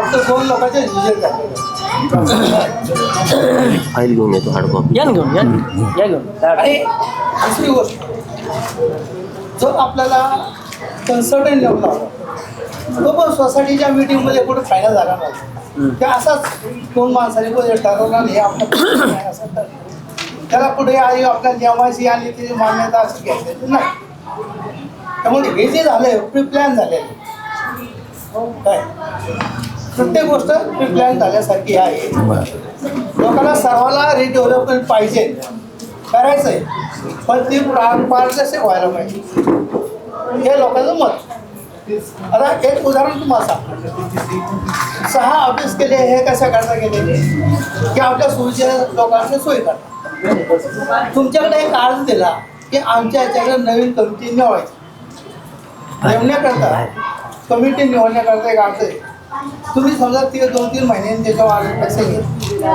फक्त 2 लोकांचे रिजेक्ट झाले. फाईल घेऊन येतो हार्ड कॉपी. या ना घेऊन या घेऊन. आणि दुसरी गोष्ट, जो आपल्याला कन्सल्टंट नेमला होता तो पण सोसायटीच्या मीटिंगमध्ये कुठे फायनल झाला नव्हता. ते असाच 2 माणसांनी ठरवलं हे आपलं असं ठरलं. त्याला कुठे आई आपल्या नियमाशी आणि ती मान्यता अशी घ्यायची नाही. त्यामुळे हे जे झालंय प्री प्लॅन झालेलं काय, प्रत्येक गोष्ट प्री प्लॅन झाल्यासारखी आहे. लोकांना सर्वांना रिडेव्हलपमेंट पाहिजे, करायचं आहे, पण ती पारदर्शक व्हायला पाहिजे, हे लोकांचं मत. आता एक उदाहरण तुम्हाला सांगतो. 6 ऑफिस केले, हे कशा करता गेले की आपल्या सोयीच्या लोकांची सोय करता. तुमच्याकडे एक अर्ज दिला की आमच्या याच्याकडे नवीन कमिटी निवडायची, नेमण्याकरता कमिटी निवडण्याकरता एक अर्ज आहे. तुम्ही समजा ते 2-3 महिन्यांनी त्याच्यावर अर्ज पैसे घेतले,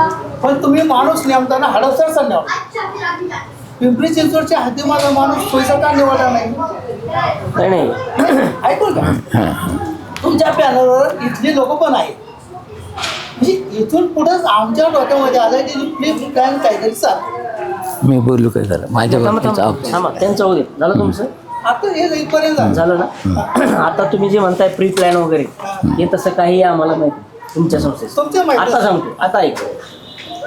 पण तुम्ही माणूस नेमताना हडपसरचा निवडा. पिंपरी चिंचवडच्या हद्दीमध्ये माणूस पैसा का निवडला नाही? ऐकून का, तुमच्या पॅनलवर इथली लोक पण आहेत. म्हणजे इथून पुढेच आमच्या डोक्यामध्ये आलं की प्री प्लॅन काहीतरी चाल. मी बोललो काय झालं माझ्या त्यांचं होते झालं तुमचं. आता हे इथपर्यंत झालं ना. आता तुम्ही जे म्हणताय प्री प्लॅन वगैरे, हे तसं काही आम्हाला माहिती तुमच्या संस्थेत. आता सांगतो, आता ऐक,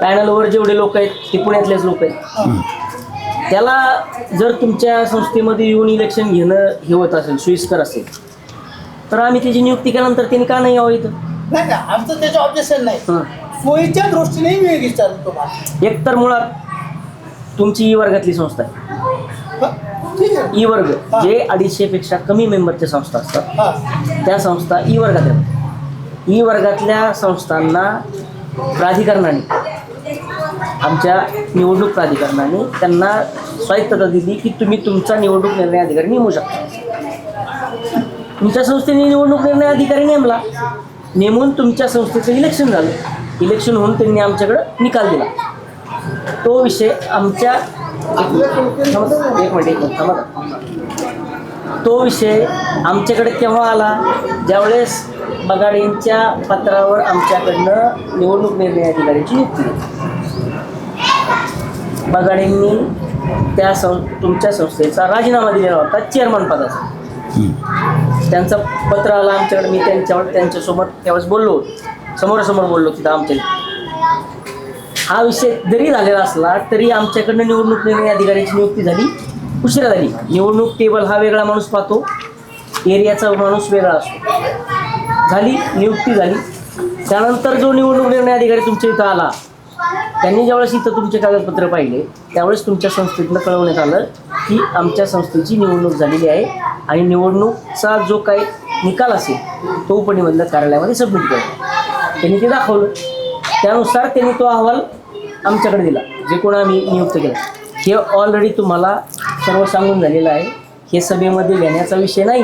पॅनलवर जेवढे लोक आहेत ते पुण्यातलेच लोक आहेत. त्याला जर तुमच्या संस्थेमध्ये येऊन इलेक्शन घेणं हे होत असेल, सोयीस्कर असेल, तर आम्ही त्याची नियुक्ती केल्यानंतर त्यांनी का नाही यावं इथं? नाही ना, आमचं त्याचं ऑब्जेक्शन नाही. सोयीच्या दृष्टीने मी विचारतो तुम्हाला. एक तर मुळात तुमची ई वर्गातली संस्था आहे. ई वर्ग जे 250 पेक्षा कमी मेंबरच्या संस्था असतात, त्या संस्था ई वर्गात आहेत. ई वर्गातल्या संस्थांना प्राधिकरणाने, आमच्या निवडणूक प्राधिकरणाने त्यांना स्वायत्तता दिली की तुम्ही तुमचा निवडणूक निर्णय अधिकारी नेमू शकता. तुमच्या संस्थेने निवडणूक निर्णय अधिकारी नेमून तुमच्या संस्थेचं इलेक्शन झालं. इलेक्शन होऊन त्यांनी आमच्याकडं निकाल दिला. तो विषय आमच्या एक मिनिट थांबा. तो विषय आमच्याकडे केव्हा आला? ज्यावेळेस बगाडेंच्या पत्रावर आमच्याकडनं निवडणूक निर्णय अधिकाऱ्याची नियुक्ती झाली. बगाडेंनी तुमच्या संस्थेचा राजीनामा दिलेला होता चेअरमन पदाचा. त्यांचं पत्र आलं आमच्याकडे. मी त्यांच्यासोबत त्यावेळेस बोललो, समोरासमोर बोललो तिथं आमच्या. हा विषय जरी झालेला असला तरी आमच्याकडनं निवडणूक निर्णय अधिकाऱ्याची नियुक्ती झाली, उशिरा झाली. निवडणूक टेबल हा वेगळा माणूस पाहतो, एरियाचा माणूस वेगळा असतो. झाली नियुक्ती झाली. त्यानंतर जो निवडणूक निर्णय अधिकारी तुमच्या इथं आला, त्यांनी ज्यावेळेस इथं तुमचे कागदपत्र पाहिले, त्यावेळेस तुमच्या संस्थेतनं कळवण्यात आलं की आमच्या संस्थेची निवडणूक झालेली आहे आणि निवडणूकचा जो काही निकाल असेल तो उपनिबंधक कार्यालयामध्ये सबमिट केला. त्यांनी ते दाखवलं. त्यानुसार त्यांनी तो अहवाल आमच्याकडे दिला, जे कोण आम्ही नियुक्त केलं. हे ऑलरेडी तुम्हाला सर्व सांगून झालेलं आहे. हे सभेमध्ये घेण्याचा विषय नाही.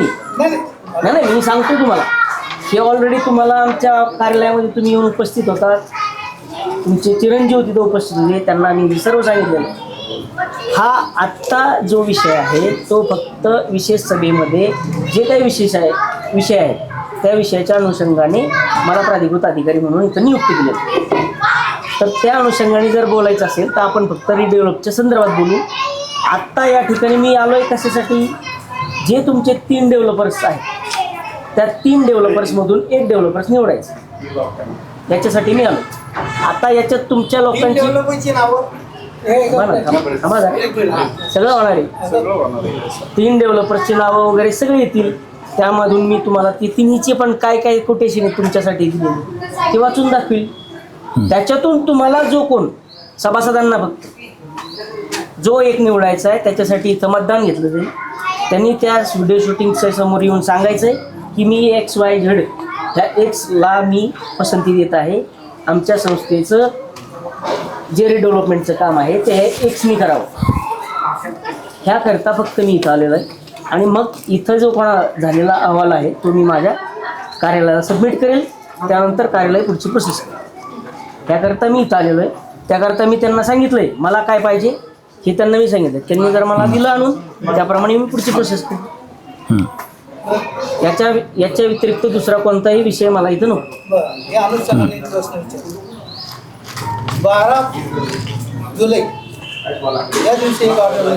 नाही, मी सांगतो तुम्हाला. हे ऑलरेडी तुम्हाला आमच्या कार्यालयामध्ये तुम्ही येऊन उपस्थित होता, तुमचे चिरंजीव तिथं उपस्थित होते, त्यांना आम्ही सर्व सांगितलेलं. हा आत्ता जो विषय आहे तो फक्त विशेष सभेमध्ये जे काही विषय आहेत त्या विषयाच्या अनुषंगाने मला प्राधिकृत अधिकारी म्हणून इथं नियुक्ती केली. तर त्या अनुषंगाने जर बोलायचं असेल तर आपण फक्त रिडेव्हलपच्या संदर्भात बोलू. आत्ता या ठिकाणी मी आलो आहे कशासाठी? जे तुमचे 3 डेव्हलपर्स आहेत, त्या 3 डेव्हलपर्समधून 1 डेव्हलपर्स निवडायचं, याच्यासाठी मी आलो. आता याच्यात तुमच्या लोकांची सगळं होणार आहे. 3 डेव्हलपर्सची नावं वगैरे सगळे येतील. त्यामधून मी तुम्हाला ती तिन्हीची पण काय काय कोटेशन आहे तुमच्यासाठी दिलेली ते वाचून दाखवील. त्याच्यातून तुम्हाला जो कोण सभासदांना फक्त जो एक निवडायचा आहे त्याच्यासाठी इथं मतदान घेतलं जाईल. त्यांनी त्या व्हिडिओ शूटिंगच्या समोर येऊन सांगायचं आहे की मी XYZ ह्या Xला मी पसंती देत आहे. आमच्या संस्थेचं जे रिडेव्हलपमेंटचं काम आहे ते Xनी करावं. ह्याकरता फक्त मी इथं आलेलो आहे. आणि मग इथं जो कोणा झालेला अहवाल आहे तो मी माझ्या कार्यालयाला सबमिट करेल. त्यानंतर कार्यालय पुढची प्रोसेस करेल. त्याकरता मी इथं आलेलो आहे. त्याकरता मी त्यांना सांगितलं आहे मला काय पाहिजे हे त्यांना मी सांगितलं. त्यांनी जर मला दिलं आणून त्याप्रमाणे मी पुढची प्रोसेस करेन. याच्या व्यतिरिक्त दुसरा कोणताही विषय मला इथं नको. बरं, हे अनुषंगाने एक प्रश्न विचारतो. 12 जुलै या दिवशी एक ऑर्डर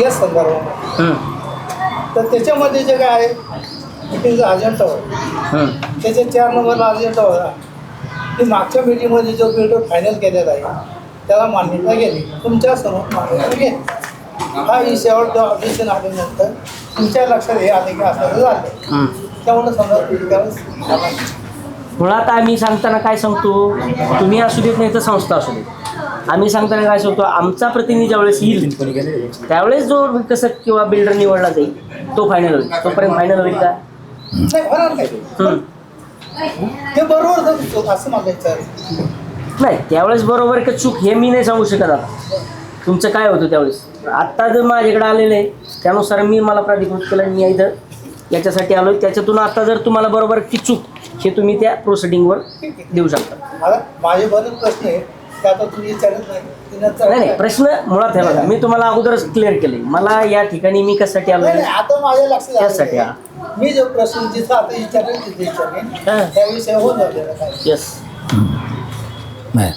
या संदर्भात, तर त्याच्यामध्ये जे काय आहे मिटिंगचा अजेंडा होता, त्याच्या 4 नंबरला अजेंडा होता की मागच्या मीटिंगमध्ये जो बिल्डर फायनल केलेला आहे त्याला मान्यता गेली, तुमच्या समोर मान्यता गेली. हा विषयावर जो ऑब्जेक्शन आल्यानंतर तुमच्या लक्षात हे आले की असं झालं, त्यामुळे समजा त्यावेळेस मुळात आम्ही सांगताना काय सांगतो, तुम्ही असू देत नाही तर संस्था असू देत, आम्ही सांगताना काय सांगतो, आमचा प्रतिनिधी ज्यावेळेस येईल त्यावेळेस जो विकसक किंवा बिल्डर निवडला जाईल तो फायनल होईल. तोपर्यंत फायनल होईल का? नाही होणार नाही. हे बरोबर जर असं मला विचारायचं. नाही, त्यावेळेस बरोबर का चूक हे मी नाही सांगू शकत. आता तुमचं काय होतं त्यावेळेस, आत्ता जर माझ्याकडे आलेलं आहे त्यानुसार मला प्राधिकृत केलं, मी इथं याच्यासाठी आलो आहे. त्याच्यातून आता जर तुम्हाला बरोबर की चूक हे तुम्ही त्या प्रोसिडिंगवर देऊ शकता. आता माझे बरेच प्रश्न आहे ते आता तुम्ही विचारत नाही. नाही प्रश्न मुळात हे बघा, मी तुम्हाला अगोदरच क्लिअर केले, मला या ठिकाणी मी कशासाठी आलो नाही, आता माझ्या लक्षात त्यासाठी. आलं. मी जो प्रश्न जिथं आता विचारेल तिथे विचारेन, हां. त्या विषयावर होऊन जाते. येस. नाही